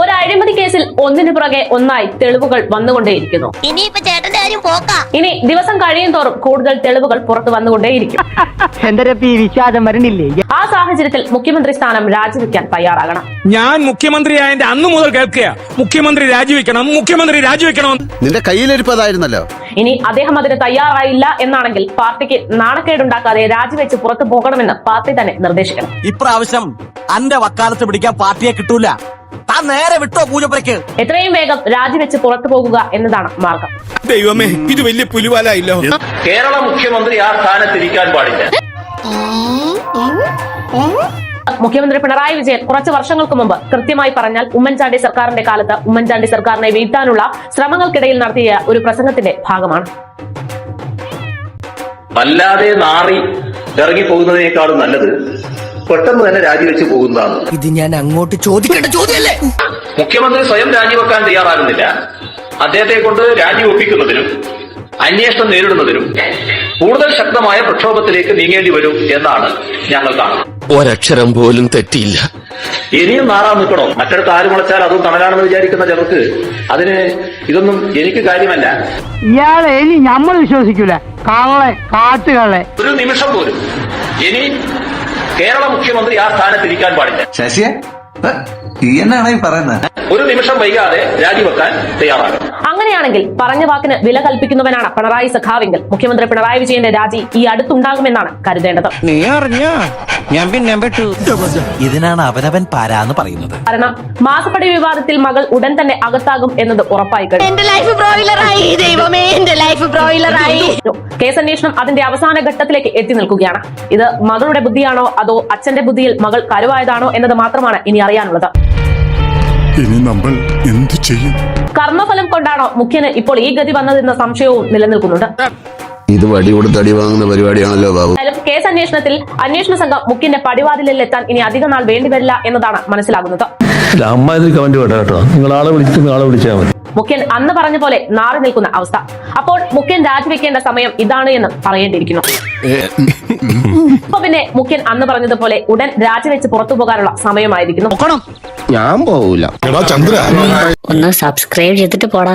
ഒരു അഴിമതി കേസിൽ ഒന്നിനു പുറകെ ഒന്നായി തെളിവുകൾ വന്നുകൊണ്ടേയിരിക്കുന്നു. ഇനി ദിവസം കഴിയും തോറും കൂടുതൽ തെളിവുകൾ പുറത്തു വന്നുകൊണ്ടേയിരിക്കും. ആ സാഹചര്യത്തിൽ മുഖ്യമന്ത്രി സ്ഥാനം രാജിവെക്കാൻ തയ്യാറാകണം. ഞാൻ മുഖ്യമന്ത്രിയായതിന്റെ അന്നു മുതൽ കേൾക്കുക മുഖ്യമന്ത്രി രാജിവെക്കണം, മുഖ്യമന്ത്രി രാജിവെക്കണം. നിന്റെ കയ്യിലിരിപ്പതായിരുന്നല്ലോ. ഇനി അദ്ദേഹം അതിന് തയ്യാറായില്ല എന്നാണെങ്കിൽ പാർട്ടിക്ക് നാണക്കേടുണ്ടാക്കാതെ രാജിവെച്ച് പുറത്തു പോകണമെന്ന് പാർട്ടി തന്നെ നിർദ്ദേശിക്കണം. ഇപ്രാവശ്യം അന്റെ വക്കാലത്ത് പിടിക്കാൻ പാർട്ടിയെ കിട്ടൂല. താൻ നേരെ വിട്ടോ പൂജപ്പുരയ്ക്ക്. എത്രയും വേഗം രാജിവെച്ച് പുറത്തു പോകുക എന്നതാണ് മാർഗം. ദൈവമേ, ഇത് വലിയ പുലിവാലായില്ലോ. കേരള മുഖ്യമന്ത്രി ആ സ്ഥാനത്തിരിക്കാൻ പാടില്ല. മുഖ്യമന്ത്രി പിണറായി വിജയൻ കുറച്ച് വർഷങ്ങൾക്ക് മുമ്പ്, കൃത്യമായി പറഞ്ഞാൽ ഉമ്മൻചാണ്ടി സർക്കാരിന്റെ കാലത്ത് ഉമ്മൻചാണ്ടി സർക്കാരിനെ വീഴ്ത്താനുള്ള ശ്രമങ്ങൾക്കിടയിൽ നടത്തിയ ഒരു പ്രസംഗത്തിന്റെ ഭാഗമാണ്. വല്ലാതെ നാറി ഇറങ്ങിപ്പോകുന്നതിനേക്കാളും നല്ലത് പെട്ടെന്ന് തന്നെ രാജിവെച്ച് പോകുന്നതാണ്. ഇത് ഞാൻ അങ്ങോട്ട് ചോദിക്കേണ്ട ചോദ്യമല്ലേ? മുഖ്യമന്ത്രി സ്വയം രാജിവെക്കാൻ തയ്യാറാകുന്നില്ല. അദ്ദേഹത്തെ കൊണ്ട് രാജിവെപ്പിക്കുന്നതിനും അന്വേഷണം നേരിടുന്നതിനും കൂടുതൽ ശക്തമായ പ്രക്ഷോഭത്തിലേക്ക് നീങ്ങേണ്ടി വരും എന്നാണ് ഞങ്ങൾ കാണുന്നത്. ഒരക്ഷരം പോലും തെറ്റിയില്ല. ഇനിയും നാറാൻ നിൽക്കണോ? മറ്റിടത്ത് ആര് മുളച്ചാൽ അതും തണലാണെന്ന് വിചാരിക്കുന്ന ചിലർക്ക് അതിന് ഇതൊന്നും എനിക്ക് കാര്യമല്ല. ഇയാളെ ഇനി നമ്മൾ വിശ്വസിക്കൂല. കള്ളെ കാട്ടുകളെ ഒരു നിമിഷം പോലും ഇനി കേരള മുഖ്യമന്ത്രി ആ സ്ഥാനത്തിരിക്കാൻ പാടില്ല. ശശിയെ എന്നാണ് ഈ പറയുന്നത്? ഒരു നിമിഷം വൈകാതെ രാജിവെക്കാൻ തയ്യാറാകും. അങ്ങനെയാണെങ്കിൽ പറഞ്ഞ വാക്കിന് വില കൽപ്പിക്കുന്നവനാണ് പിണറായി സഖാവെങ്കിൽ മുഖ്യമന്ത്രി പിണറായി വിജയന്റെ രാജി ഈ അടുത്തുണ്ടാകുമെന്നാണ് കരുതേണ്ടത്. നീ അറിഞ്ഞ ഞാൻ പിന്നെ പെട്ടു. ഇതിനാണ് അവനവൻ പാരാന്ന് പറയുന്നത്. കാരണം മാസപ്പടി വിവാദത്തിൽ മകൾ ഉടൻ തന്നെ അകത്താകും എന്നത് ഉറപ്പായി കഴിഞ്ഞു. കേസന്വേഷണം അതിന്റെ അവസാന ഘട്ടത്തിലേക്ക് എത്തി നിൽക്കുകയാണ്. ഇത് മകളുടെ ബുദ്ധിയാണോ അതോ അച്ഛന്റെ ബുദ്ധിയിൽ മകൾ കരുവായതാണോ എന്നത് മാത്രമാണ് ഇനി അറിയാനുള്ളത്. ഇനി നമ്മൾ എന്ത് ചെയ്യും? കർമ്മഫലം കൊണ്ടാണോ മുഖ്യന് ഇപ്പോൾ ഈ ഗതി വന്നതെന്ന സംശയവും നിലനിൽക്കുന്നുണ്ട്. ഇത് വടി കൊടുത്ത് അടി വാങ്ങുന്ന പരിപാടിയാണല്ലോ ബാബു. എന്തായാലും കേസ് അന്വേഷണത്തിൽ അന്വേഷണ സംഘം മുഖ്യന്റെ പടിവാതിലിൽ എത്താൻ ഇനി അധിക നാൾ വേണ്ടിവരില്ല എന്നതാണ് മനസ്സിലാകുന്നത്. മുഖ്യൻ അന്ന് പറഞ്ഞ പോലെ നാറി നിൽക്കുന്ന അവസ്ഥ. അപ്പോൾ മുഖ്യൻ രാജിവെക്കേണ്ട സമയം ഇതാണ് എന്ന് പറയേണ്ടിയിരിക്കുന്നു. അപ്പൊ പിന്നെ മുഖ്യൻ അന്ന് പറഞ്ഞതുപോലെ ഉടൻ രാജിവെച്ച് പുറത്തു പോകാനുള്ള സമയമായിരിക്കുന്നു. ഞാൻ പോവൂല. ഒന്ന് സബ്സ്ക്രൈബ് ചെയ്തിട്ട് പോടാ.